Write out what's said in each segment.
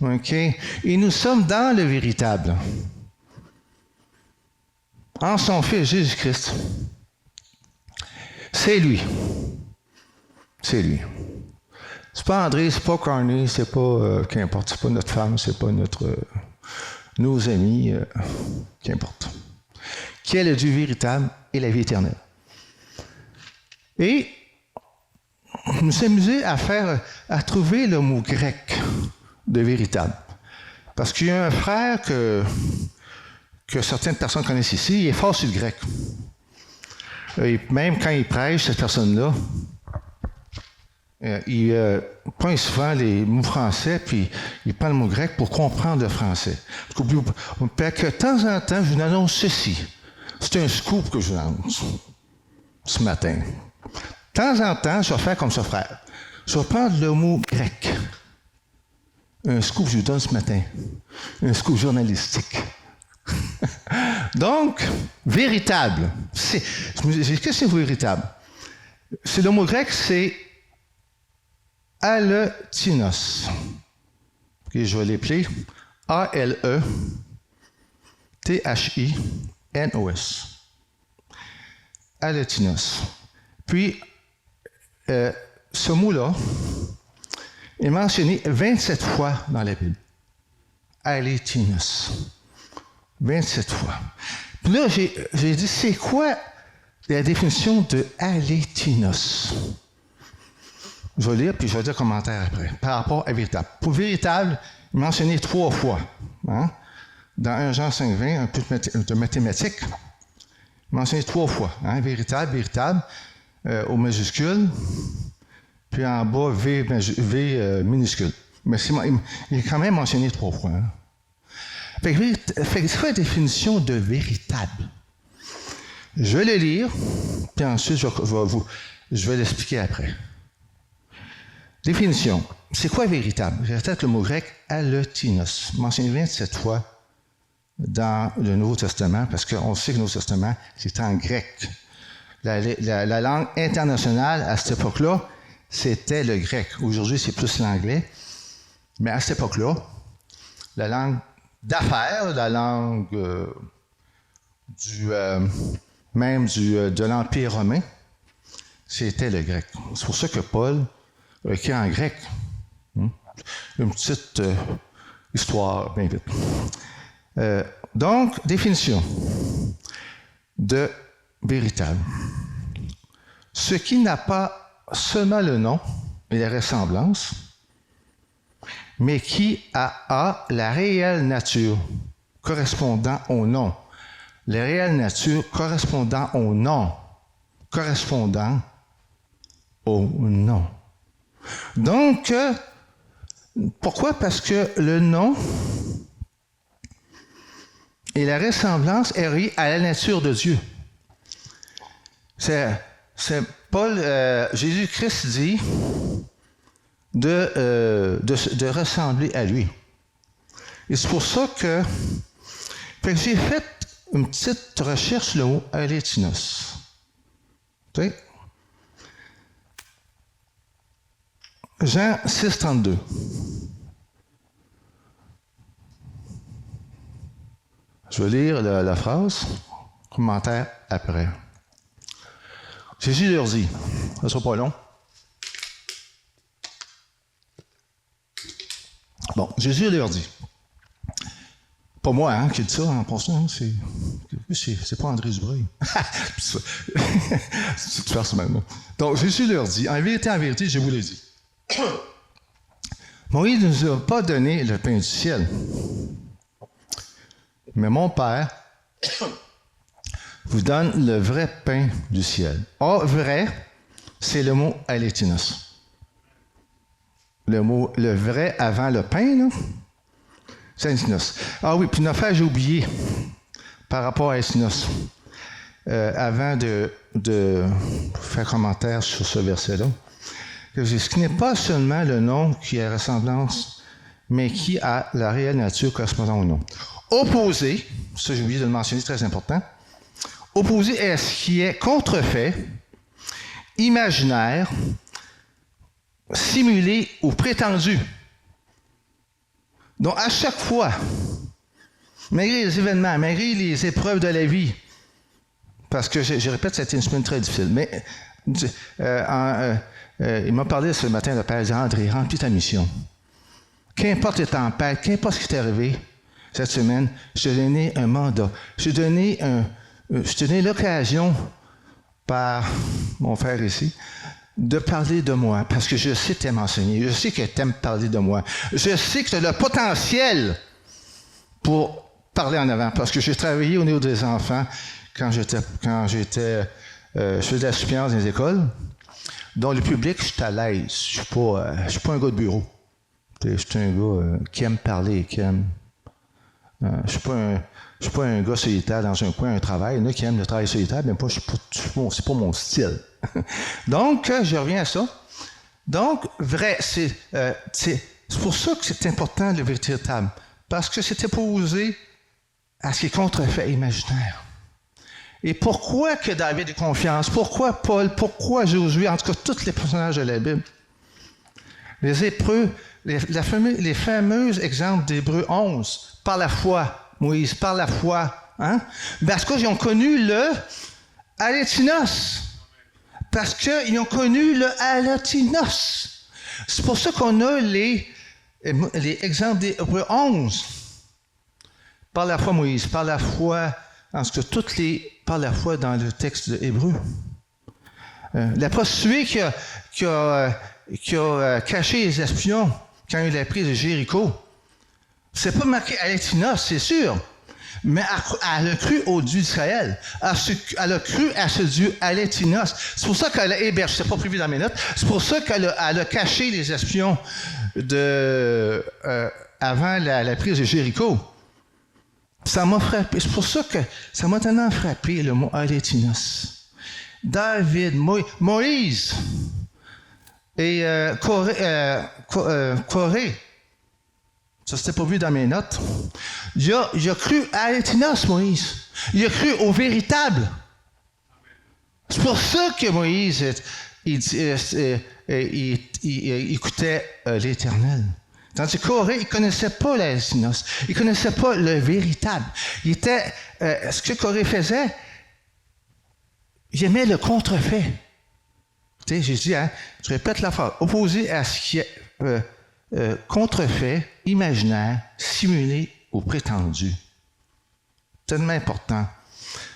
OK? Et nous sommes dans le véritable. En son Fils Jésus-Christ. C'est lui. C'est lui. C'est pas André, c'est pas Carney, c'est pas qu'importe, c'est pas notre femme, c'est pas nos amis, qu'importe. Qui est le Dieu véritable et la vie éternelle. Et nous sommes amusés à trouver le mot grec de véritable. Parce qu'il y a un frère que certaines personnes connaissent ici, il est fort sur le grec. Et même quand il prêche, cette personne-là, il prend souvent les mots français, puis il prend le mot grec pour comprendre le français. Parce que de temps en temps, je vous annonce ceci. C'est un scoop que je vous annonce ce matin. De temps en temps, je vais faire comme ce frère. Je vais prendre le mot grec. Un scoop que je vous donne ce matin. Un scoop journalistique. Donc, véritable. Qu'est-ce que c'est véritable? C'est le mot grec, c'est aletinos. Okay, je vais l'appeler A-L-E-T-H-I-N-O-S. Aletinos. Puis, ce mot-là est mentionné 27 fois dans la Bible. Aletinos. 27 fois. Puis là, j'ai dit, c'est quoi la définition de aletinos? Je vais lire, puis je vais dire commentaire après, par rapport à véritable. Pour véritable, il est mentionné 3 fois. Hein? Dans 1 Jean 5,20, un peu de mathématiques, il est mentionné 3 fois. Hein? Véritable, au majuscule, puis en bas, V minuscule. Mais il est quand même mentionné 3 fois. Hein? Fait que c'est quoi la définition de véritable? Je vais le lire, puis ensuite je vais l'expliquer après. Définition. C'est quoi véritable? J'ai peut-être le mot grec aletinos, mentionné 27 fois dans le Nouveau Testament, parce qu'on sait que le Nouveau Testament, c'est en grec. La langue internationale, à cette époque-là, c'était le grec. Aujourd'hui, c'est plus l'anglais. Mais à cette époque-là, la langue d'affaires, la langue de l'Empire romain, c'était le grec. C'est pour ça que Paul écrit en grec. Une petite histoire, bien vite. Donc, définition de véritable. Ce qui n'a pas seulement le nom et la ressemblance, mais qui a la réelle nature correspondant au nom. La réelle nature correspondant au nom. Correspondant au nom. Donc, pourquoi? Parce que le nom et la ressemblance est reliée à la nature de Dieu. C'est Paul, Jésus-Christ dit de ressembler à lui. Et c'est pour ça que j'ai fait une petite recherche sur le mot aletinos. Tu sais? Jean 6, 32. Je vais lire la phrase, commentaire après. Jésus leur dit, ça ne sera pas long. Bon, Jésus leur dit, pas moi hein, qui dis ça en passant, hein, c'est pas André Dubreuil. C'est faire ça maintenant. Donc, Jésus leur dit, en vérité, je vous l'ai dit. Moïse ne nous a pas donné le pain du ciel. Mais mon Père vous donne le vrai pain du ciel. Or, vrai, c'est le mot aletinos. Le vrai avant le pain, là, c'est aletinos. Ah oui, puis une affaire, j'ai oublié par rapport à aletinos. Avant de faire commentaire sur ce verset-là. Ce qui n'est pas seulement le nom qui a ressemblance, mais qui a la réelle nature correspondant au nom. Opposé, ça j'ai oublié de le mentionner, c'est très important, opposé à ce qui est contrefait, imaginaire, simulé ou prétendu. Donc, à chaque fois, malgré les événements, malgré les épreuves de la vie, parce que, je répète, c'était une semaine très difficile, mais il m'a parlé ce matin, le Père, il dit, André, remplis ta mission. Qu'importe les tempêtes, qu'importe ce qui t'est arrivé cette semaine, je t'ai donné un mandat. Je t'ai donné l'occasion, par mon frère ici, de parler de moi, parce que je sais que tu aimes enseigner, je sais que tu aimes parler de moi, je sais que tu as le potentiel pour parler en avant, parce que j'ai travaillé au niveau des enfants quand je faisais de la suppléance dans les écoles. Dans le public, je suis à l'aise, je suis pas un gars de bureau. Je suis un gars qui aime parler, qui aime... je ne suis pas un gars solitaire dans un coin, un travail. Il y en a qui aiment le travail solitaire, mais moi, c'est pas mon style. Donc, je reviens à ça. Donc, vrai, c'est pour ça que c'est important le véritable. Parce que c'était posé à ce qui est contrefait imaginaire. Et pourquoi que David ait confiance? Pourquoi Paul? Pourquoi Josué? En tout cas, tous les personnages de la Bible. Les Hébreux, les fameux exemples d'Hébreux 11, par la foi, Moïse, par la foi, hein? Parce qu'ils ont connu le alétinos. Parce qu'ils ont connu le alétinos. C'est pour ça qu'on a les exemples d'Hébreux 11. Par la foi, Moïse, par la foi, en tout cas, par la foi dans le texte de Hébreux. La prostituée qui a caché les espions quand il a pris de Jéricho, c'est pas marqué Alétinos, c'est sûr, mais elle a cru au Dieu d'Israël. Elle a cru à ce Dieu Alétinos. C'est pour ça qu'elle a hébergé, c'est pas prévu dans mes notes, c'est pour ça qu'elle a caché les espions avant la prise de Jéricho. Ça m'a frappé, c'est pour ça que ça m'a tellement frappé le mot Alétinos. David, Moïse et Corée, ça c'était pas vu dans mes notes. Il a cru à Alétinos, Moïse. Il a cru au véritable. C'est pour ça que Moïse il écoutait l'Éternel. Tandis que Corée, il ne connaissait pas l'Alétinos. Il ne connaissait pas le véritable. Ce que Corée faisait, il aimait le contrefait. Tu sais, j'ai dit, hein, je répète la phrase, opposé à ce qui est contrefait, imaginaire, simulé ou prétendu. Tellement important.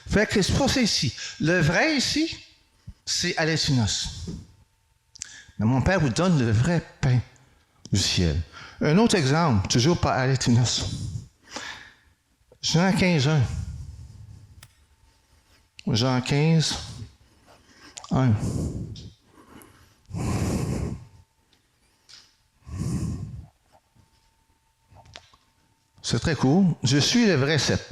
Fait que c'est pour ça ici. Le vrai ici, c'est Alétinos. Mais mon Père vous donne le vrai pain du ciel. Un autre exemple, toujours par Alétinos. Jean 15, 1. Jean 15, 1. C'est très court. Je suis le vrai cep.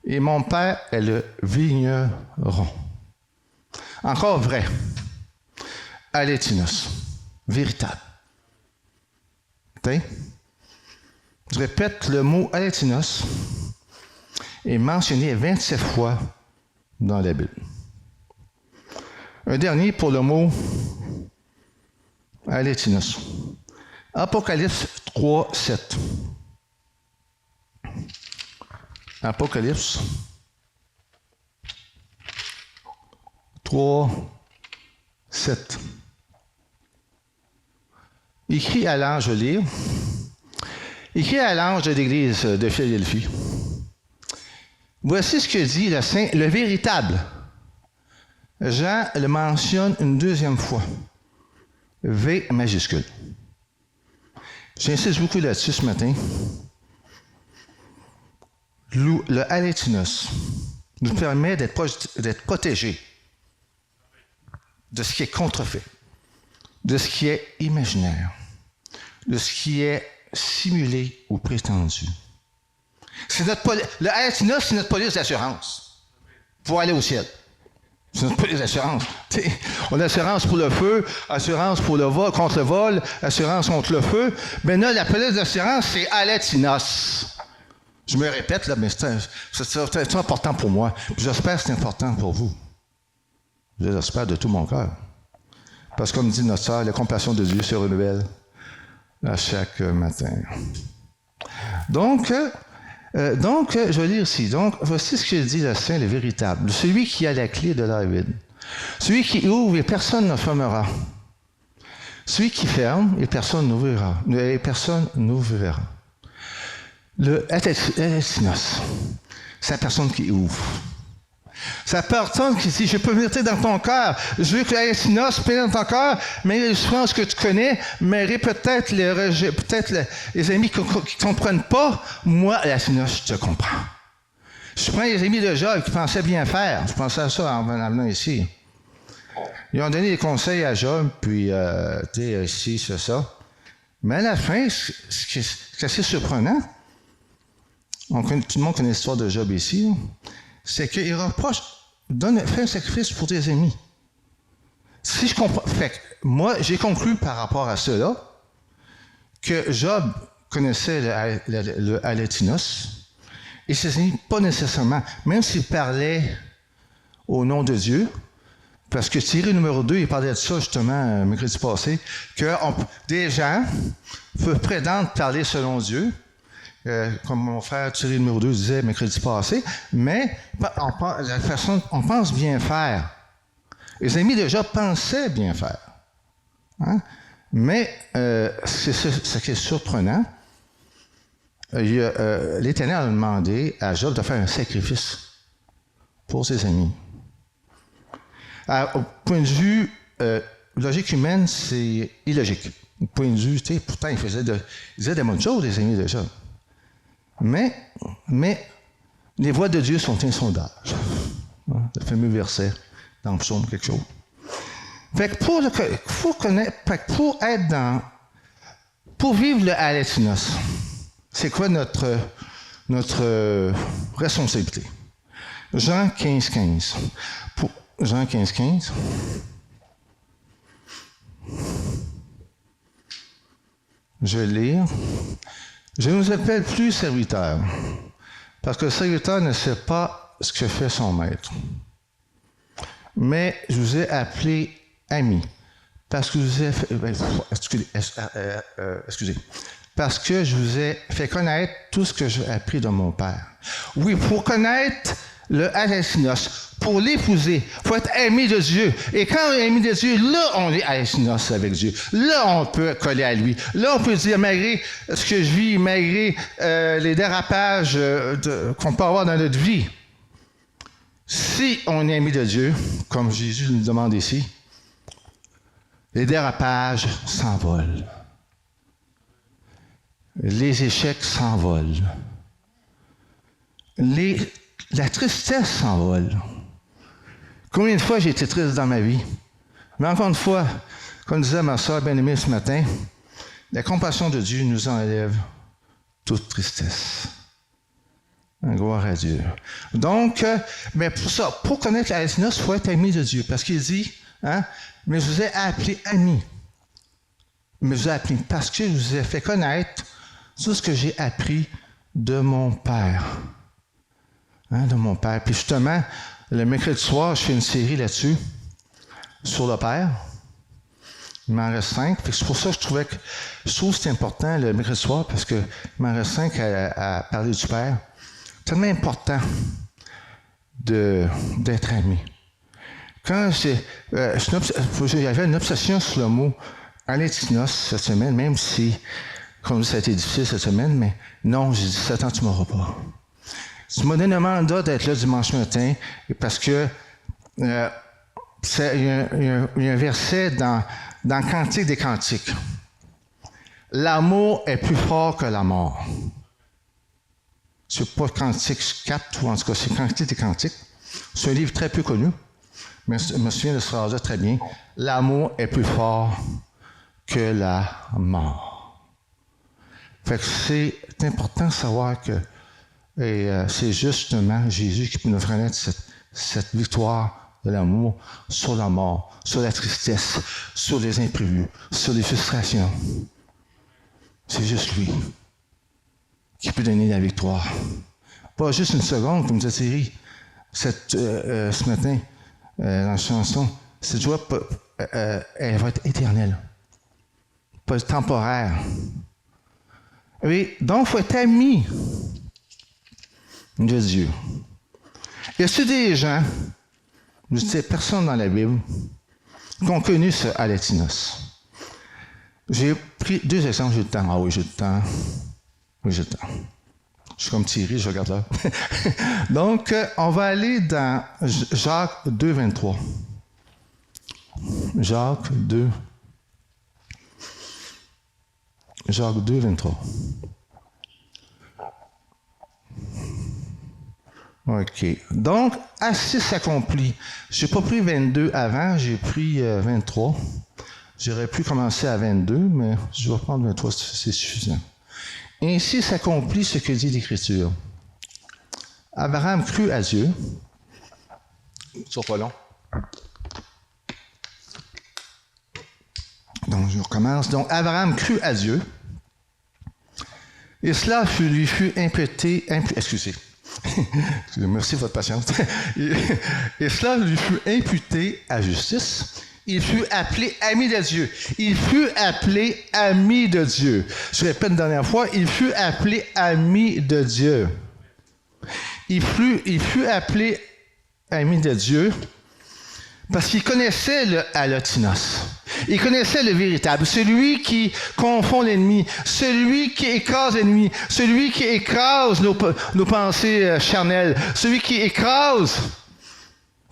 Et mon Père est le vigneron. Encore vrai. Alétinos. Véritable. Je répète, le mot Alétinos est mentionné 27 fois dans la Bible. Un dernier pour le mot Alétinos. Apocalypse 3, 7. Apocalypse 3, 7. Écrit à l'ange, je vais lire. Écrit à l'ange de l'église de Philadelphie. Voici ce que dit le saint, le véritable. Jean le mentionne une deuxième fois. V majuscule. J'insiste beaucoup là-dessus ce matin. Le Alétinos nous permet d'être protégés de ce qui est contrefait, de ce qui est imaginaire, de ce qui est simulé ou prétendu. Le Alétinos, c'est notre police d'assurance pour aller au ciel. C'est notre police d'assurance. On a l'assurance pour le feu, assurance pour le vol, contre le vol, assurance contre le feu. Mais là, la police d'assurance, c'est Alétinos. Je me répète, là, mais c'est important pour moi. Puis j'espère que c'est important pour vous. J'espère de tout mon cœur. Parce que comme dit notre sœur, la compassion de Dieu se renouvelle à chaque matin. Donc, je vais lire ici. Donc, voici ce que dit le Saint, le véritable. Celui qui a la clé de David. Celui qui ouvre et personne ne fermera. Celui qui ferme et personne n'ouvrira. Et personne n'ouvrira. Le Allétinos, c'est la personne qui ouvre. C'est la personne qui dit, je peux pénétrer dans ton cœur. Je veux que l'Allétinos pénètre dans ton cœur, mais les souffrances que tu connais, mais peut-être les rejets, peut-être les amis qui ne comprennent pas. Moi, l'Allétinos, je te comprends. Je prends les amis de Job qui pensaient bien faire. Je pensais à ça en venant ici. Ils ont donné des conseils à Job, puis, tu sais, ici, c'est ça. Mais à la fin, c'est assez surprenant. Tout le monde connaît l'histoire de Job ici. C'est qu'il reproche, fais un sacrifice pour tes amis. Si je comprends, fait que moi, j'ai conclu par rapport à cela que Job connaissait le Allétinos et ses amis, pas nécessairement, même s'il parlait au nom de Dieu. Parce que Thierry numéro 2, il parlait de ça justement mercredi passé, que des gens peuvent prétendre parler selon Dieu, comme mon frère Thierry numéro 2 disait mercredi passé, mais on pense bien faire. Les amis de Job pensaient bien faire. Hein? Mais ce qui est surprenant, l'Éternel a demandé à Job de faire un sacrifice pour ses amis. Au point de vue logique humaine, c'est illogique. Au point de vue, pourtant, il disait des bonnes choses, les amis de Job. Mais les voies de Dieu sont insondables. Le fameux verset dans le psaume, quelque chose. Fait que pour vivre le Allétinos, c'est quoi notre responsabilité? Jean 15,15. Jean 15,15. Je vais lire. Je ne vous appelle plus serviteur, parce que le serviteur ne sait pas ce que fait son maître. Mais je vous ai appelé ami, parce que je vous ai fait, parce que je vous ai fait connaître tout ce que j'ai appris de mon Père. Oui, pour connaître le Allétinos, pour l'épouser, il faut être ami de Dieu. Et quand on est ami de Dieu, là, on est Allétinos avec Dieu. Là, on peut coller à lui. Là, on peut dire, malgré ce que je vis, malgré les dérapages qu'on peut avoir dans notre vie, si on est ami de Dieu, comme Jésus nous demande ici, les dérapages s'envolent. Les échecs s'envolent. La tristesse s'envole. Combien de fois j'ai été triste dans ma vie? Mais encore une fois, comme disait ma soeur bien-aimée ce matin, la compassion de Dieu nous enlève toute tristesse. Gloire à Dieu. Donc, mais pour ça, pour connaître l'Allétinos, il faut être ami de Dieu. Parce qu'il dit, mais je vous ai appelé ami. Mais je vous ai appelé parce que je vous ai fait connaître tout ce que j'ai appris de mon Père. De mon Père. Puis justement, le mercredi soir, je fais une série là-dessus, sur le Père. Il m'en reste 5. C'est pour ça que je trouve que c'est important le mercredi soir, parce qu'il m'en reste 5 à parler du Père. C'est tellement important d'être ami. Quand j'avais une obsession sur le mot Allétinos cette semaine, même si, comme ça a été difficile cette semaine, mais non, j'ai dit, Satan, tu ne m'auras pas. Tu m'as donné un mandat d'être là dimanche matin, parce que il y a un verset dans Cantique des Cantiques. L'amour est plus fort que la mort. C'est pas Cantique 4, ou en tout cas, c'est Cantique des Cantiques. C'est un livre très peu connu, mais je me souviens de ce phrase-là très bien. L'amour est plus fort que la mort. Fait que c'est important de savoir que c'est justement Jésus qui peut nous reconnaître cette victoire de l'amour sur la mort, sur la tristesse, sur les imprévus, sur les frustrations. C'est juste lui qui peut donner la victoire. Pas juste une seconde, comme disait Thierry ce matin dans la chanson. Cette joie, elle va être éternelle. pas temporaire. Et donc, il faut être ami de Dieu. Y a-t-il des gens, je ne sais personne dans la Bible, qui ont connu ce aletinos? J'ai pris 2 exemples, j'ai le temps. Ah oui, j'ai le temps. Oui, j'ai le temps. Je suis comme Thierry, je regarde là. Donc, on va aller dans Jacques 2, 23. Jacques 2, 23. OK. Donc, assez s'accomplit. Je n'ai pas pris 22 avant, j'ai pris 23. J'aurais pu commencer à 22, mais je vais prendre 23, c'est suffisant. Ainsi s'accomplit ce que dit l'Écriture. Abraham crut à Dieu. Ça pas long. Donc, je recommence. Donc, Abraham crut à Dieu. Et cela lui fut imputé. Excusez. Merci de votre patience. Et cela lui fut imputé à justice. Il fut appelé ami de Dieu. Il fut appelé ami de Dieu. Je répète une dernière fois, il fut appelé ami de Dieu. Il fut appelé ami de Dieu parce qu'il connaissait le allotinos. Il connaissait le véritable, celui qui confond l'ennemi, celui qui écrase l'ennemi, celui qui écrase nos pensées charnelles, celui qui écrase.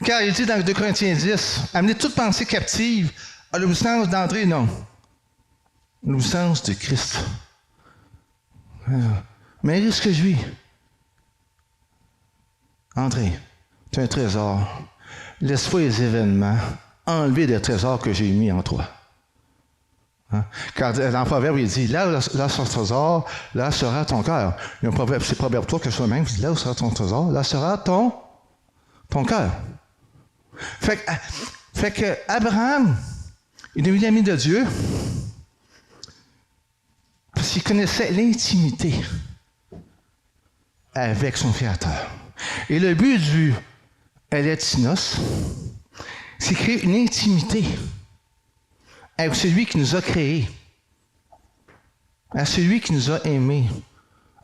Car il dit dans 2 Corinthiens 10, amenez toute pensée captive à l'obéissance d'André, non. L'obéissance de Christ. Mais est-ce que je vis? André, tu as un trésor. Laisse-toi les événements enlever des trésors que j'ai mis en toi. Hein? Car dans le proverbe, il dit, là sera ton trésor, là sera ton cœur. Il y a un proverbe, c'est proverbe 3 que je fais même, il dit, là où sera ton trésor, là sera ton cœur. Fait que Abraham est devenu ami de Dieu parce qu'il connaissait l'intimité avec son Créateur. Et le but du aletinos, c'est créer une intimité avec celui qui nous a créés, à celui qui nous a aimés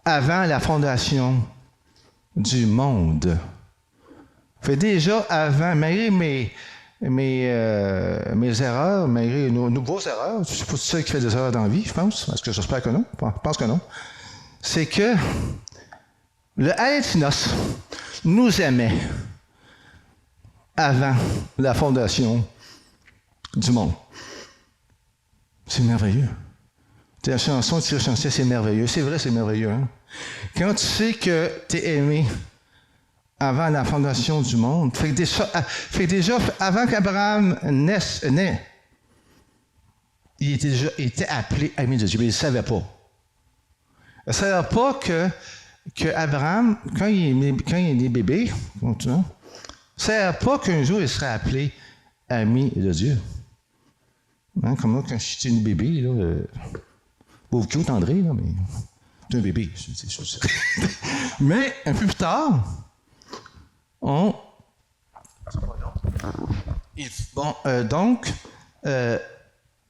avant la fondation du monde. Fait déjà avant, malgré mes erreurs, malgré nos grosses erreurs, je ne suis pas seul qui fait des erreurs dans la vie, je pense, parce que j'espère que non, je pense que non, c'est que le aletinos nous aimait avant la fondation du monde. C'est merveilleux. La chanson de Chantier, c'est merveilleux. C'est vrai, c'est merveilleux. Hein? Quand tu sais que tu es aimé avant la fondation du monde, fait que déjà avant qu'Abraham naisse, il était appelé ami de Dieu, mais il ne savait pas. Il ne savait pas que Abraham, quand il est né bébé, il ne savait pas qu'un jour il serait appelé ami de Dieu. Hein, comme moi, quand j'étais une bébé, là, pauvre cute André, là, mais c'est un bébé, je sais. Mais un peu plus tard,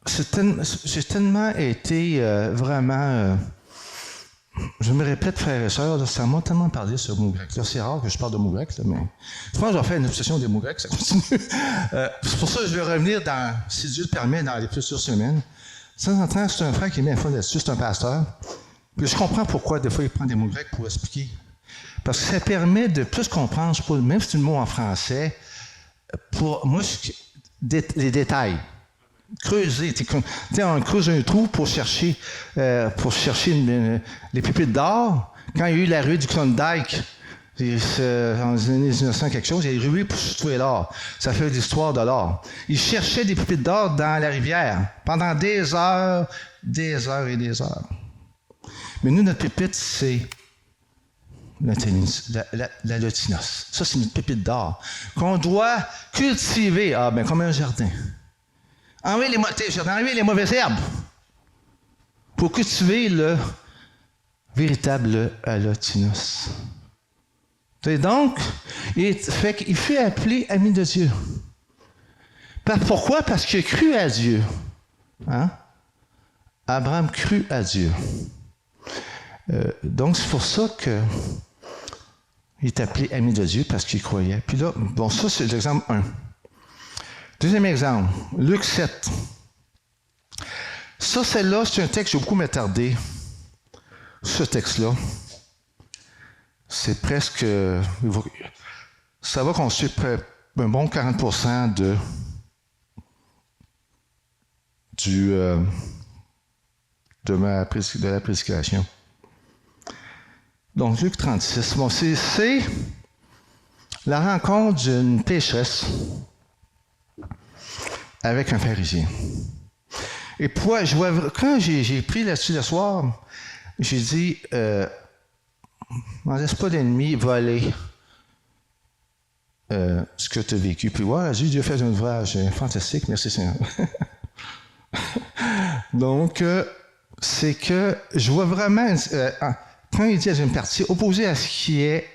j'ai tellement été vraiment. Je me répète, frères et sœurs, ça m'a tellement parlé ce mot grec. Là, c'est rare que je parle de mots grecs, là, mais je pense que je vais faire une obsession des mots grecs, ça continue. C'est pour ça que je vais revenir si Dieu le permet, dans les futures semaines. De temps en temps, c'est un frère qui met un fond là-dessus, c'est un pasteur. Puis je comprends pourquoi, des fois, il prend des mots grecs pour expliquer. Parce que ça permet de plus comprendre, même si c'est un mot en français, pour moi, les détails. Creuser. On creuse un trou pour chercher les pépites d'or. Quand il y a eu la rue du Klondike, en les années 1900 quelque chose, il y a eu ruée pour trouver l'or. Ça fait l'histoire de l'or. Il cherchait des pépites d'or dans la rivière pendant des heures et des heures. Mais nous, notre pépite, c'est la lotinos. Ça, c'est une pépite d'or qu'on doit cultiver, comme un jardin. Enlever les mauvaises herbes pour cultiver le véritable allotinos. Et donc, il fut appelé ami de Dieu. Pourquoi? Parce qu'il a cru à Dieu. Hein? Abraham crut à Dieu. Donc, c'est pour ça qu'il est appelé ami de Dieu, parce qu'il croyait. Puis là, bon, ça, c'est l'exemple 1. Deuxième exemple, Luc 7. Ça, celle-là, c'est un texte que j'ai beaucoup m'attarder. Ce texte-là, c'est presque... ça va constituer un bon 40% de la prédication. Donc, Luc 36. Bon, c'est la rencontre d'une pécheresse avec un pharisien. Et puis, quand j'ai pris là-dessus le soir, j'ai dit, n'en laisse pas l'ennemi voler ce que tu as vécu. Puis, ouais, Dieu a fait un ouvrage fantastique, merci Seigneur. Donc, c'est que je vois vraiment, quand il dit à une partie opposée à ce qui est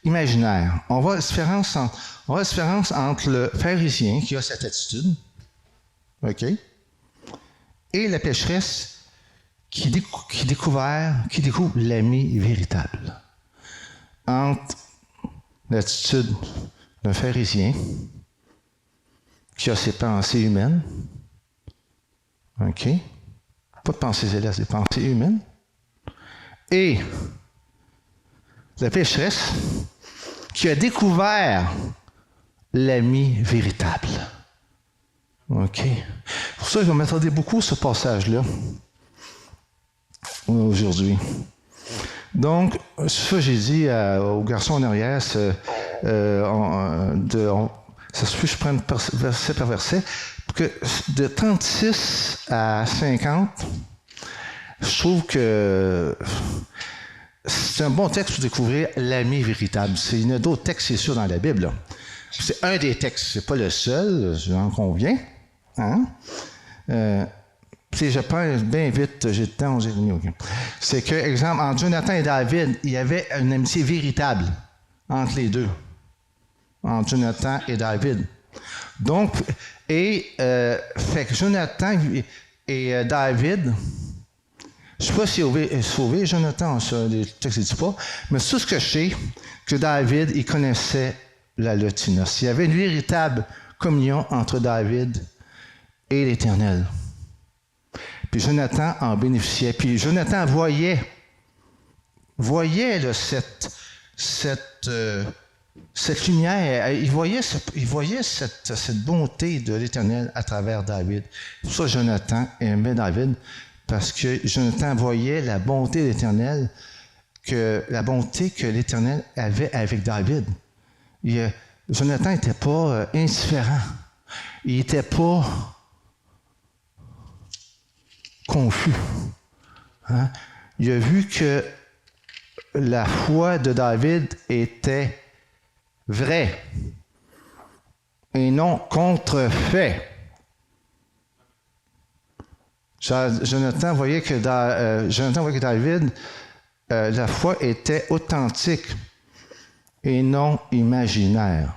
imaginaire, on voit la différence entre le pharisien qui a cette attitude, OK, et la pécheresse qui découvre l'ami véritable. Entre l'attitude d'un pharisien qui a ses pensées humaines, OK, pas de pensées célestes, des pensées humaines, et la pécheresse qui a découvert l'ami véritable. OK. Pour ça, je vais m'attarder beaucoup à ce passage-là aujourd'hui. Donc, ça, j'ai dit aux garçons en arrière, ça se peut que je prenne verset par verset, que de 36 à 50, je trouve que c'est un bon texte pour découvrir l'ami véritable. Il y en a d'autres textes, c'est sûr, dans la Bible. Là. C'est un des textes, c'est pas le seul, j'en conviens. Hein? Je pense bien vite, j'ai le temps, j'ai le okay. C'est que, exemple, entre Jonathan et David, il y avait une amitié véritable entre les deux. Entre Jonathan et David. Donc, fait que Jonathan et David, je ne sais pas s'il est sauvé, Jonathan, ça, les textes ne disent pas, mais tout ce que je sais, que David, il connaissait la lotinos. Il y avait une véritable communion entre David et l'Éternel. Puis Jonathan en bénéficiait. Puis Jonathan voyait là, cette lumière, il voyait cette bonté de l'Éternel à travers David. C'est pour ça que Jonathan aimait David, parce que Jonathan voyait la bonté de l'Éternel, la bonté que l'Éternel avait avec David. Jonathan n'était pas indifférent. Il n'était pas confus. Hein? Il a vu que la foi de David était vraie et non contrefait. Jonathan voyait que David, la foi était authentique et non imaginaire.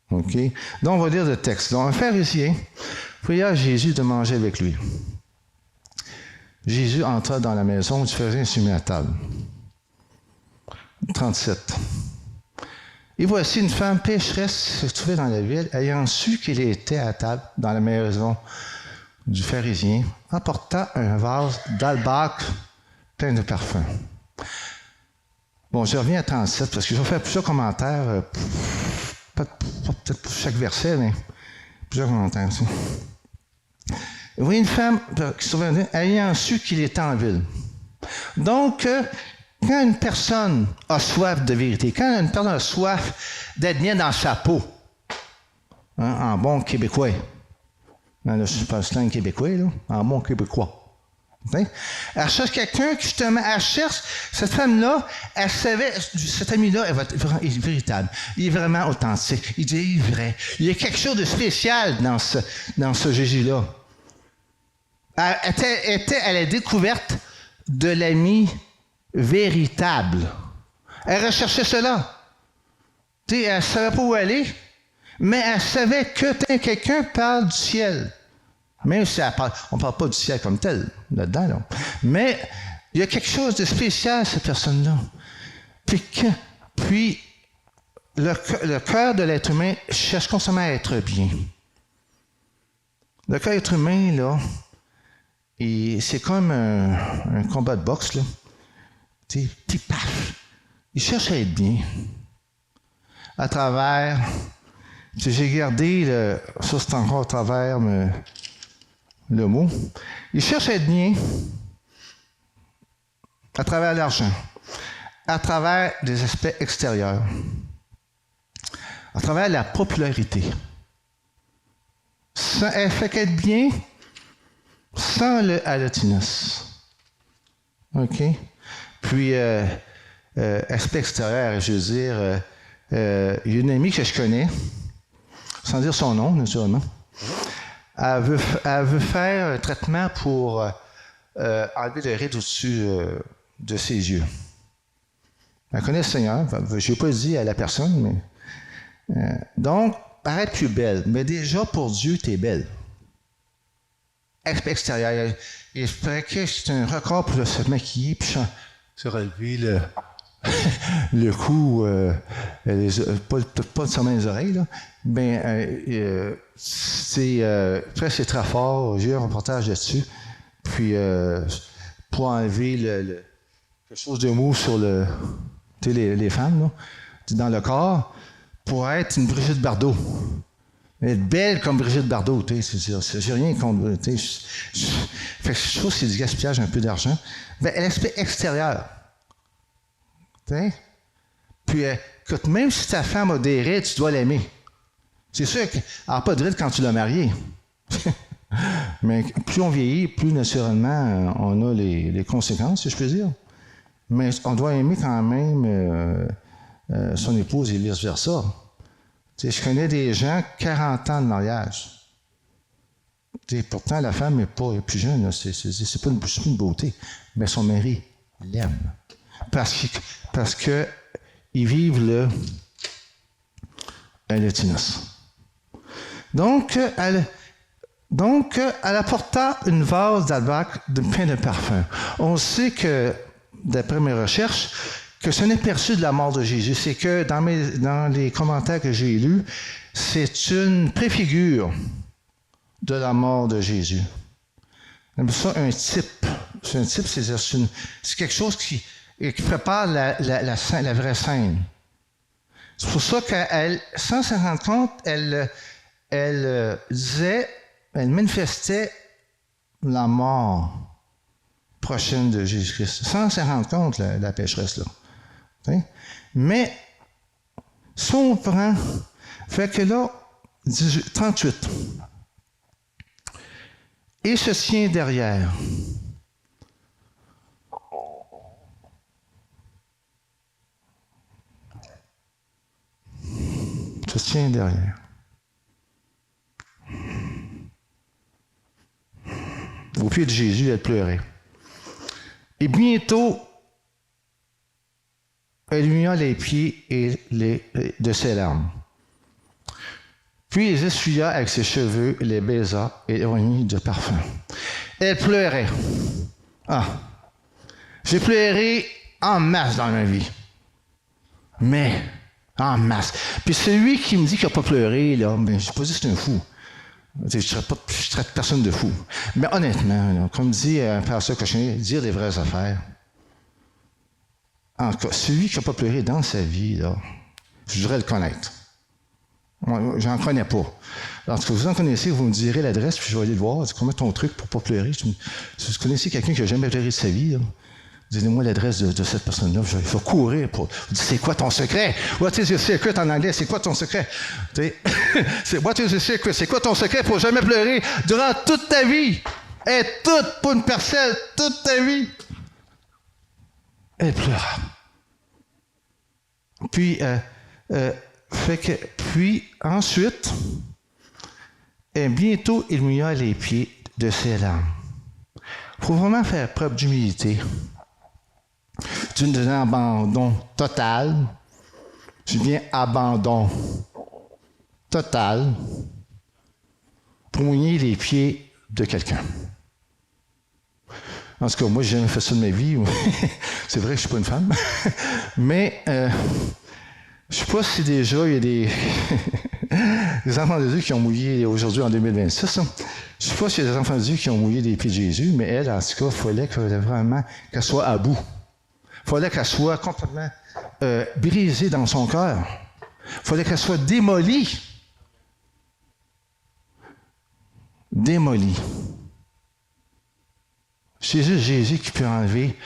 OK? Donc, on va lire le texte. Donc, un pharisien pria à Jésus de manger avec lui. Jésus entra dans la maison du pharisien et se mit à table. 37. Et voici une femme pécheresse se trouvait dans la ville, ayant su qu'il était à table dans la maison du pharisien, apporta un vase d'albâtre plein de parfums. Bon, je reviens à 37 parce que je vais faire plusieurs commentaires, peut-être pour chaque verset, mais plusieurs commentaires aussi. Vous voyez une femme qui se trouvait ayant su qu'il était en ville. Donc, quand une personne a soif de vérité, quand une personne a soif d'être bien dans sa peau, hein, en bon québécois, là, je parle slang québécois, là, en bon québécois. Okay? Elle cherche quelqu'un qui, justement, elle cherche, cette femme-là, elle savait, cet ami-là est véritable. Il est vraiment authentique. Il est vrai. Il y a quelque chose de spécial dans ce Jésus-là. Elle était à la découverte de l'ami véritable. Elle recherchait cela. Tu sais, elle ne savait pas où aller, mais elle savait que quelqu'un parle du ciel. Même si on ne parle pas du ciel comme tel, là-dedans. Là. Mais il y a quelque chose de spécial, cette personne-là. Puis le cœur de l'être humain cherche constamment à être bien. Le cœur de l'être humain, là, c'est comme un combat de boxe, là. Tu sais, paf! Il cherche à être bien. À travers... J'ai gardé, ça c'est encore à travers le mot. Il cherche à être bien à travers l'argent, à travers des aspects extérieurs, à travers la popularité. Elle fait qu'être bien sans le halotinus. OK? Puis, aspect extérieur, je veux dire, il y a une amie que je connais, sans dire son nom, naturellement. Elle veut faire un traitement pour enlever le rides au-dessus de ses yeux. Elle connaît le Seigneur. Je n'ai pas dit à la personne, mais... donc, paraître plus belle. Mais déjà, pour Dieu, tu es belle. Extérieur. Il paraît que c'est un record pour se maquiller puis se relever le cou, pas seulement les oreilles, là. C'est très fort. J'ai eu un reportage là-dessus. Puis, pour enlever quelque chose de mou sur les femmes, là, dans le corps, pour être une Brigitte Bardot. Être belle comme Brigitte Bardot, j'ai rien contre. Fait que je trouve que c'est du gaspillage un peu d'argent. L'aspect extérieur. T'sais? Puis, écoute, même si ta femme a des rides, tu dois l'aimer. C'est sûr qu'elle n'a pas de rides quand tu l'as mariée. Mais plus on vieillit, plus naturellement on a les conséquences, si je peux dire. Mais on doit aimer quand même son épouse et vice-versa. Je connais des gens, 40 ans de mariage. Pourtant, la femme n'est pas plus jeune, là. C'est pas une beauté. Mais son mari l'aime. Parce que ils vivent le tinus. Donc, elle apporta une vase d'albâtre plein de parfums. On sait que, d'après mes recherches, que ce n'est perçu de la mort de Jésus. C'est que dans les commentaires que j'ai lus, c'est une préfigure de la mort de Jésus. On appelle ça un type. C'est un type, c'est quelque chose qui prépare la vraie scène. C'est pour ça qu'elle, sans s'en rendre compte, elle manifestait la mort prochaine de Jésus-Christ. Sans s'en rendre compte, la pécheresse, là. Mais, si on prend, fait que là, 38. Et se tient derrière. Se tient derrière. Au pied de Jésus, elle pleurait. Et bientôt, elle lui mit les pieds de ses larmes. Puis les essuya avec ses cheveux, les baisa et les remit de parfum. Elle pleurait. Ah! J'ai pleuré en masse dans ma vie. Mais, en masse. Puis celui qui me dit qu'il n'a pas pleuré, là, ben, je ne sais pas si c'est un fou. Je traite personne de fou. Mais honnêtement, là, comme dit un pasteur Cochonnet, dire les vraies affaires. En tout cas, celui qui n'a pas pleuré dans sa vie, là, je voudrais le connaître. Moi, j'en connais pas. En tout cas, vous en connaissez, vous me direz l'adresse, puis je vais aller le voir. C'est combien ton truc pour ne pas pleurer? Si vous connaissez quelqu'un qui n'a jamais pleuré de sa vie, là, donnez-moi l'adresse de cette personne-là. Je vais courir pour vous dire, c'est quoi ton secret? What is your secret en anglais? C'est quoi ton secret? C'est what is your secret? C'est quoi ton secret pour jamais pleurer durant toute ta vie? Et toute pour une parcelle, toute ta vie. Elle pleura. Puis ensuite, et bientôt, il mouilla les pieds de ses larmes. Il faut vraiment faire preuve d'humilité, d'un abandon total. Je dis bien abandon total pour mouiller les pieds de quelqu'un. En tout cas, moi, j'ai jamais fait ça de ma vie. C'est vrai que je ne suis pas une femme. Mais je ne sais pas si déjà il y a des, des enfants de Dieu qui ont mouillé aujourd'hui en 2026. Hein. Je ne sais pas s'il y a des enfants de Dieu qui ont mouillé des pieds de Jésus, mais elle, en tout cas, il fallait qu'elle soit à bout. Il fallait qu'elle soit complètement brisée dans son cœur. Il fallait qu'elle soit démolie. Démolie. C'est juste Jésus qui peut enlever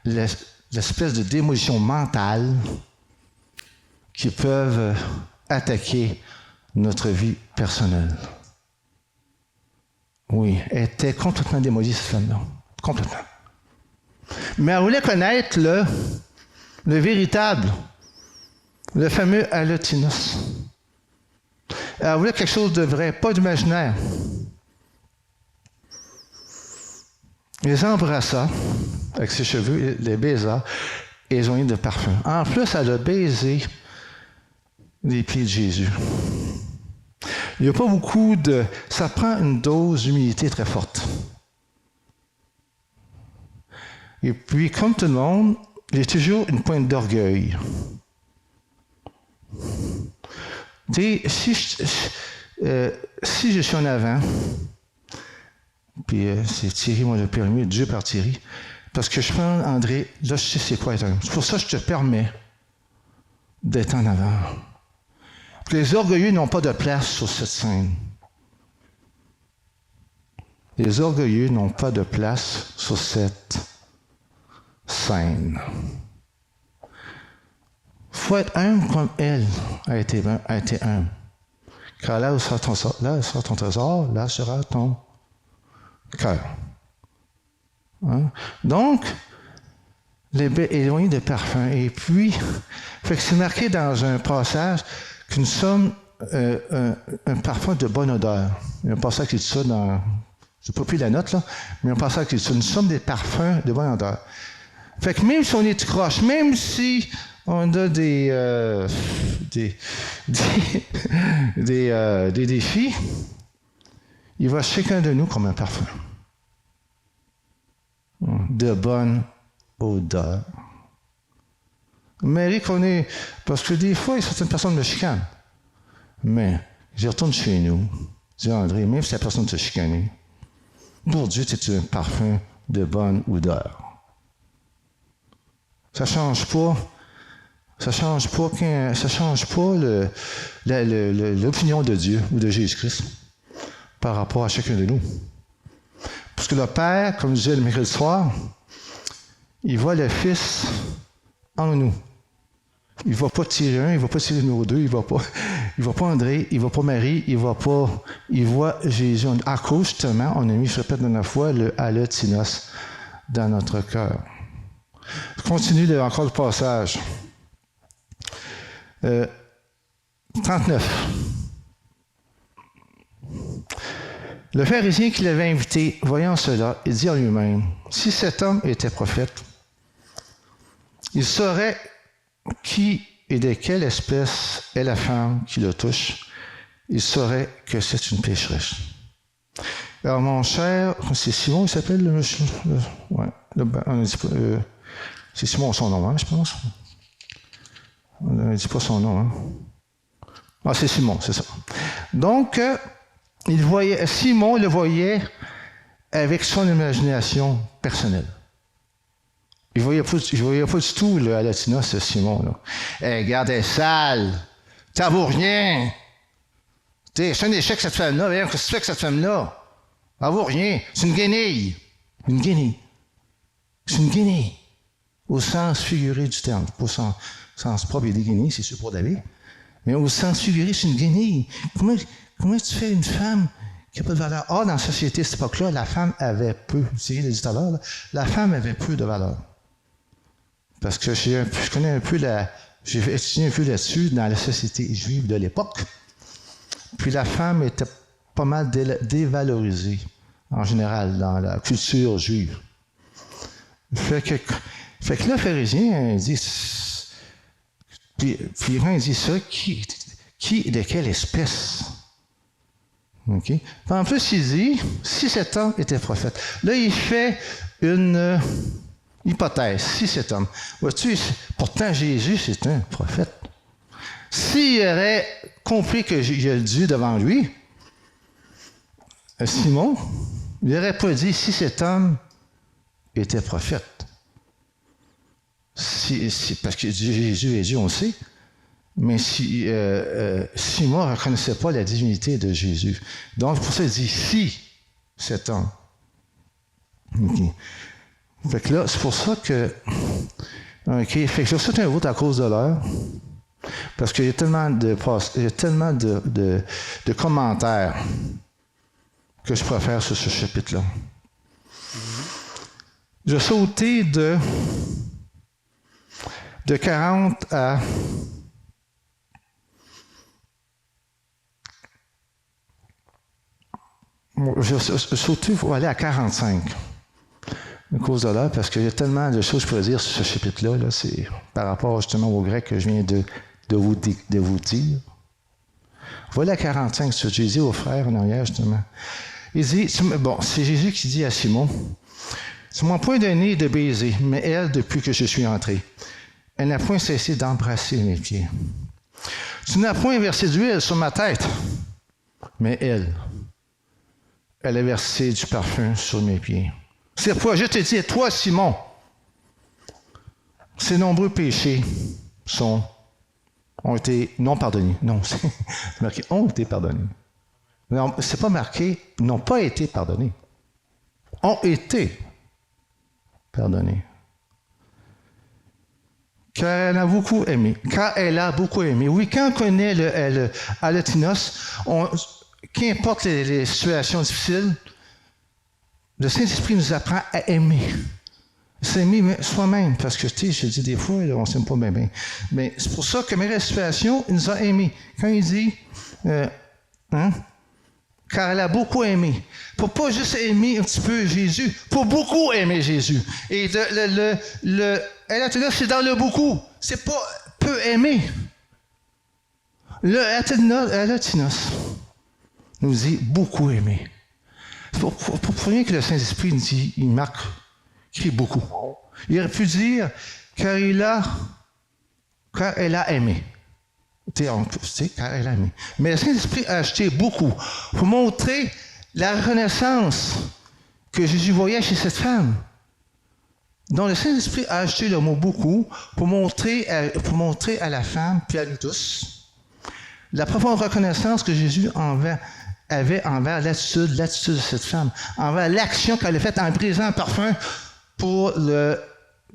l'espèce de démolition mentale qui peuvent attaquer notre vie personnelle. Oui, elle était complètement démolie, cette femme-là. Complètement. Mais elle voulait connaître le véritable, le fameux Allotinos. Elle voulait quelque chose de vrai, pas d'imaginaire. Il les embrassa avec ses cheveux, les baisa et les oignons de parfum. En plus, elle a baisé les pieds de Jésus. Il n'y a pas beaucoup de... Ça prend une dose d'humilité très forte. Et puis, comme tout le monde, il y a toujours une pointe d'orgueil. Tu sais, si je suis en avant, puis c'est Thierry, moi, le permis, Dieu par Thierry, parce que je prends André, là, je sais c'est quoi être un homme. C'est pour ça que je te permets d'être en avant. Puis les orgueilleux n'ont pas de place sur cette scène. Les orgueilleux n'ont pas de place sur cette scène. Il faut être humble comme elle a été humble. Car là où sera ton trésor, là sera ton cœur. Hein? Donc, éloigné de parfum. Et puis, fait que c'est marqué dans un passage que nous sommes un parfum de bonne odeur. Il y a un passage qui dit ça dans... Je n'ai pas pris la note, là, mais un passage qui dit ça. Nous sommes des parfums de bonne odeur. Fait que même si on est croche, même si on a des défis, il va chacun de nous comme un parfum. De bonne odeur. Marie qu'on est... Parce que des fois, certaines personnes me chicanent. Mais, je retourne chez nous. Je dis, André, même si la personne te chicane, pour Dieu, c'est un parfum de bonne odeur. Ça change pas. Ça change pas l'opinion de Dieu ou de Jésus-Christ par rapport à chacun de nous. Parce que le Père, comme je disais le mercredi soir, il voit le Fils en nous. Il ne va pas tirer un, il ne va pas tirer le numéro 2, il ne va pas André, il ne va pas Marie, il voit Jésus. À cause, justement, on a mis, je répète la fois, le Allotinos dans notre cœur. Je continue encore le passage. 39. Le pharisien qui l'avait invité, voyant cela, il dit en lui-même, si cet homme était prophète, il saurait qui et de quelle espèce est la femme qui le touche. Il saurait que c'est une pécheresse. Alors, mon cher, c'est Simon, il s'appelle le monsieur. C'est Simon son nom, hein, je pense. On ne dit pas son nom. Hein. Ah, c'est Simon, c'est ça. Donc, Simon le voyait avec son imagination personnelle. Il ne voyait pas du tout le Allotinos, Simon. Là. Hey, regarde, elle est sale. Ça vaut rien. C'est un échec, cette femme-là. Qu'est-ce que tu fais avec cette femme-là? Ça vaut rien. C'est une guenille. Une guenille. C'est une guenille. Au sens figuré du terme. Pas au sens propre, il y a des guenilles, c'est sûr pour David. Mais au sens figuré, c'est une guenille. Comment tu fais une femme qui n'a pas de valeur? Dans la société, à cette époque-là, la femme avait peu. Thierry l'a dit tout à l'heure, la femme avait peu de valeur. Parce que je connais un peu j'ai étudié un peu là-dessus dans la société juive de l'époque. Puis la femme était pas mal dévalorisée, en général, dans la culture juive. Fait que là, le pharisien dit, puis quand il dit ça, qui de quelle espèce? Okay? En plus, il dit, si cet homme était prophète. Là, il fait une hypothèse. Si cet homme. Vois-tu, pourtant, Jésus, c'est un prophète. S'il aurait compris que il y a Dieu devant lui, Simon, il n'aurait pas dit si cet homme était prophète. Parce que Jésus est Dieu, on le sait. Mais si Simon ne reconnaissait pas la divinité de Jésus. Donc, pour ça, il dit si cet homme. Okay. Fait que là, c'est pour ça que. OK. Fait que je saute un vote à cause de l'heure. Parce qu'il y a tellement de commentaires que je préfère sur ce chapitre-là. Je sautais de 40 à. Je sautais pour aller à 45. À cause de là, parce qu'il y a tellement de choses que je pourrais dire sur ce chapitre-là. Là, c'est par rapport justement au grec que je viens de vous dire. Voilà 45, ce que j'ai dit aux frères en arrière, justement. Il dit, bon, c'est Jésus qui dit à Simon, c'est mon point donné et de baiser, mais elle, depuis que je suis entré, elle n'a point cessé d'embrasser mes pieds. Tu n'as point versé d'huile sur ma tête, mais elle a versé du parfum sur mes pieds. C'est pourquoi je te dis, toi, Simon, ces nombreux péchés ont été non pardonnés. Non, c'est marqué ont été pardonnés. Non, c'est pas marqué n'ont pas été pardonnés. Ont été pardonnés. Car elle a beaucoup aimé. Oui, quand on connaît le allotinos, qu'importe les situations difficiles, le Saint-Esprit nous apprend à aimer. S'aimer soi-même, parce que, tu sais, je dis des fois, on ne s'aime pas bien. Mais c'est pour ça que mes situations, il nous a aimés. Quand il dit, car elle a beaucoup aimé. Pour pas juste aimer un petit peu Jésus, pour beaucoup aimer Jésus. Et elle a tenu, c'est dans le beaucoup. C'est pas peu aimer. Le Allotinos nous dit beaucoup aimer. Pour rien que le Saint-Esprit nous dit, il marque, écrit beaucoup. Il aurait pu dire, car elle a aimé. Car elle a aimé. Mais le Saint-Esprit a acheté beaucoup pour montrer la reconnaissance que Jésus voyait chez cette femme. Donc le Saint-Esprit a acheté le mot beaucoup pour montrer à la femme, puis à nous tous, la profonde reconnaissance que Jésus avait envers l'attitude de cette femme, envers l'action qu'elle a faite en brisant un parfum pour le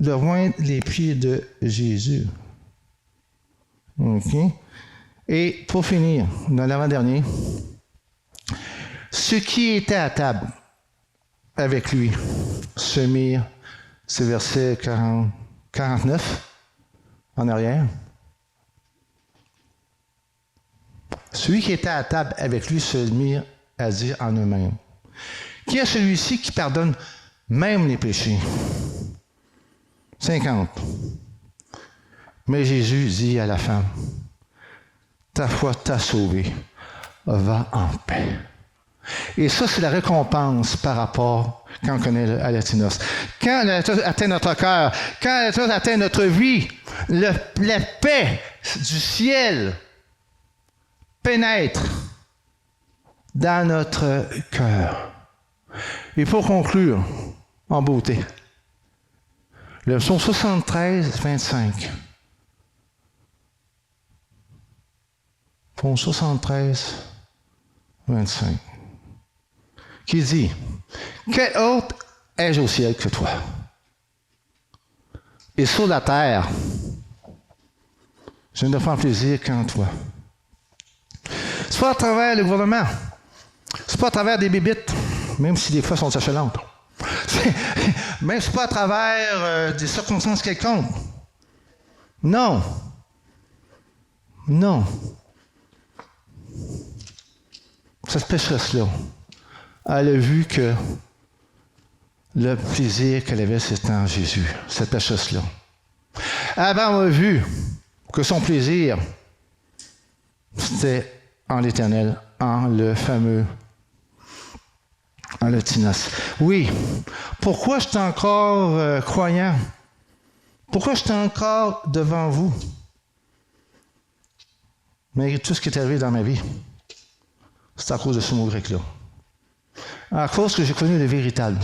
oindre les pieds de Jésus. OK? Et pour finir, dans l'avant-dernier, ceux qui étaient à table avec lui se mirent, c'est verset 49 en arrière. Ceux qui étaient à table avec lui se mirent à dire en eux-mêmes, qui est celui-ci qui pardonne même les péchés? 50. Mais Jésus dit à la femme, ta foi t'a sauvée, va en paix. Et ça, c'est la récompense par rapport quand on connaît le Allotinos. Quand l'Allotinos atteint notre cœur, quand l'Allotinos atteint notre vie, la paix du ciel pénètre dans notre cœur. Et pour conclure, en beauté, le psaume 73, 25. Psaume 73, 25. Qui dit, quel autre ai-je au ciel que toi? Et sur la terre, je ne prends plaisir qu'en toi. C'est pas à travers le gouvernement. C'est pas à travers des bébites, même si des fois elles sont achalantes. Même c'est pas à travers des circonstances quelconques. Non. Non. Cette pécheresse-là, elle a vu que le plaisir qu'elle avait, c'était en Jésus. Cette pécheresse-là. Avant, on a vu que son plaisir, c'était en l'Éternel, en le fameux à l'Etinos. Oui. Pourquoi je suis encore croyant? Pourquoi je suis encore devant vous? Malgré tout ce qui est arrivé dans ma vie. C'est à cause de ce mot grec-là. À cause que j'ai connu le véritable.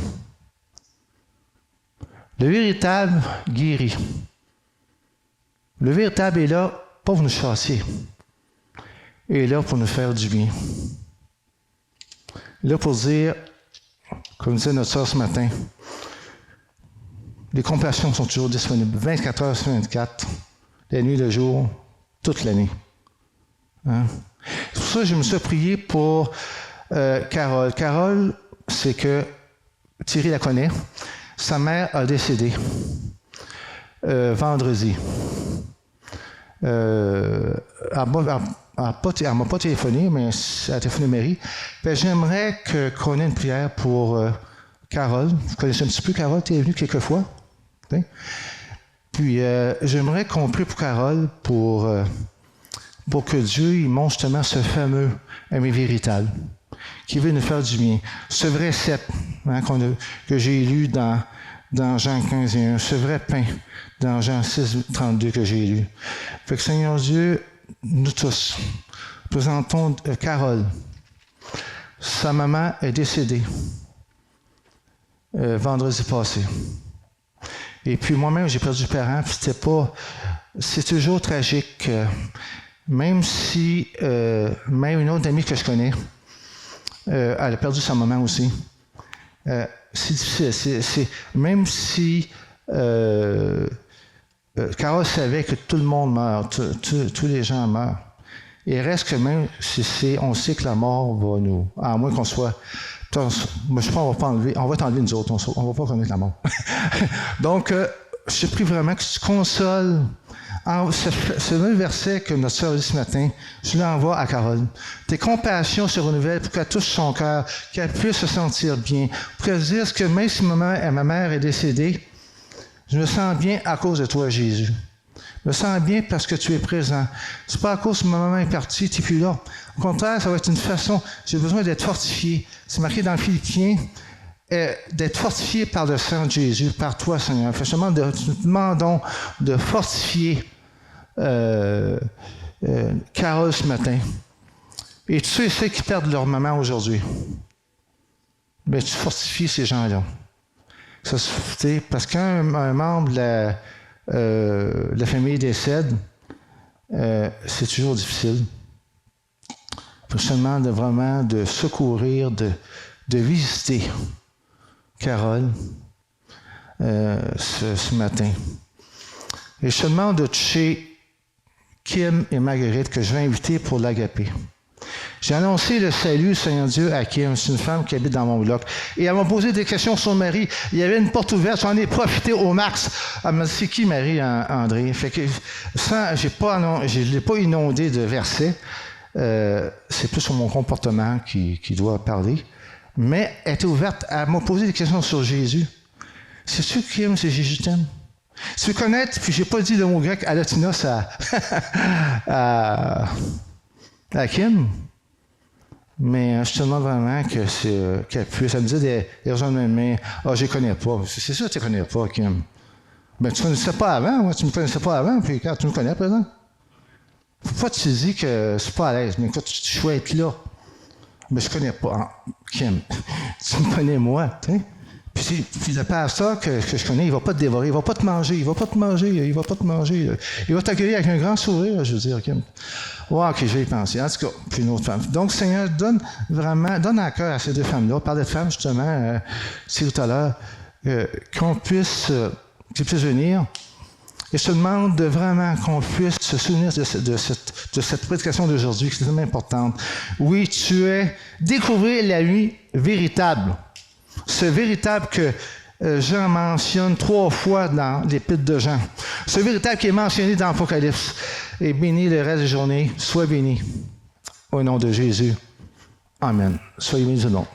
Le véritable guérit. Le véritable est là pas pour nous chasser. Il est là pour nous faire du bien. Il est là pour dire, comme disait notre soeur ce matin, les compassions sont toujours disponibles 24 heures sur 24, la nuit, le jour, toute l'année. Hein? C'est pour ça que je me suis prié pour Carole. Carole, c'est que Thierry la connaît. Sa mère a décédé vendredi. Elle m'a pas téléphoné, mais elle a téléphoné Marie. Ben, j'aimerais qu'on ait une prière pour Carole. Vous connaissez un petit peu Carole, tu es venue quelques fois. Hein? Puis j'aimerais qu'on prie pour Carole pour que Dieu il montre justement ce fameux ami véritable qui veut nous faire du bien. Ce vrai cep hein, que j'ai lu dans Jean 15:1, ce vrai pain dans Jean 6:32 que j'ai lu. Fait que Seigneur Dieu, nous tous, présentons Carole. Sa maman est décédée vendredi passé. Et puis moi-même, j'ai perdu parents, puis c'est toujours tragique. Même si, même une autre amie que je connais, elle a perdu sa maman aussi. C'est difficile. Même si Carole savait que tout le monde meurt, tous les gens meurent, il reste que même si on sait que la mort va nous... À moins qu'on soit... Moi, je pense qu'on va t'enlever nous autres, on ne va pas connaître la mort. Donc, je prie vraiment que tu consoles. Ce même verset que notre sœur a dit ce matin, je l'envoie à Carole. Tes compassions se renouvellent pour qu'elle touche son cœur, qu'elle puisse se sentir bien, pour qu'elle dise que même si ma mère est décédée, je me sens bien à cause de toi, Jésus. Je me sens bien parce que tu es présent. C'est pas à cause que ma maman est partie, tu n'es plus là. Au contraire, ça va être une façon, j'ai besoin d'être fortifié. C'est marqué dans le Philippiens, d'être fortifié par le sang de Jésus, par toi, Seigneur. Justement, nous demandons de fortifier Carole ce matin. Et tous ceux qui perdent leur maman aujourd'hui, bien, tu fortifies ces gens-là. Parce qu'un membre de la famille décède, c'est toujours difficile. Seulement vraiment de secourir, de visiter Carole ce matin. Et je te demande de toucher Kim et Marguerite que je vais inviter pour l'agapé. J'ai annoncé le salut, Seigneur Dieu, à Kim. C'est une femme qui habite dans mon bloc. Et elle m'a posé des questions sur Marie. Il y avait une porte ouverte. J'en ai profité au max. Elle m'a dit, c'est qui Marie, André? Fait que je ne l'ai pas inondé de versets. C'est plus sur mon comportement qui doit parler. Mais elle était ouverte. Elle m'a posé des questions sur Jésus. Sais-tu, Kim, c'est Jésus t'aime? Si tu veux connaître, puis je n'ai pas dit le mot grec allotinos à Kim, mais je te demande vraiment qu'elle puisse. Elle me dit des gens de main, je ne connais pas. C'est sûr que tu ne connais pas, Kim. Mais tu ne me connaissais pas avant, moi, tu ne me connaissais pas avant, puis quand tu me connais, présent. Faut pas te dire que c'est pas à l'aise, mais quand tu souhaites là, mais je ne connais pas. Kim, tu me connais moi, tu sais. Puis le pasteur que je connais, il ne va pas te dévorer, il ne va pas te manger, il ne va pas te manger. Il va t'accueillir avec un grand sourire, je veux dire, Kim. Wow, OK, je vais y penser. En tout cas, puis une autre femme. Donc, Seigneur, donne un cœur à ces deux femmes-là. Parle de femmes, justement, c'est tout à l'heure, qu'ils puissent venir. Et je te demande vraiment qu'on puisse se souvenir de cette prédication d'aujourd'hui, qui est tellement importante. Oui, tu es découvrir la vie véritable. Ce véritable que Jean mentionne 3 fois dans l'épître de Jean. Ce véritable qui est mentionné dans l'Apocalypse. Et béni le reste des journées. Sois béni. Au nom de Jésus. Amen. Soyez bénis au nom.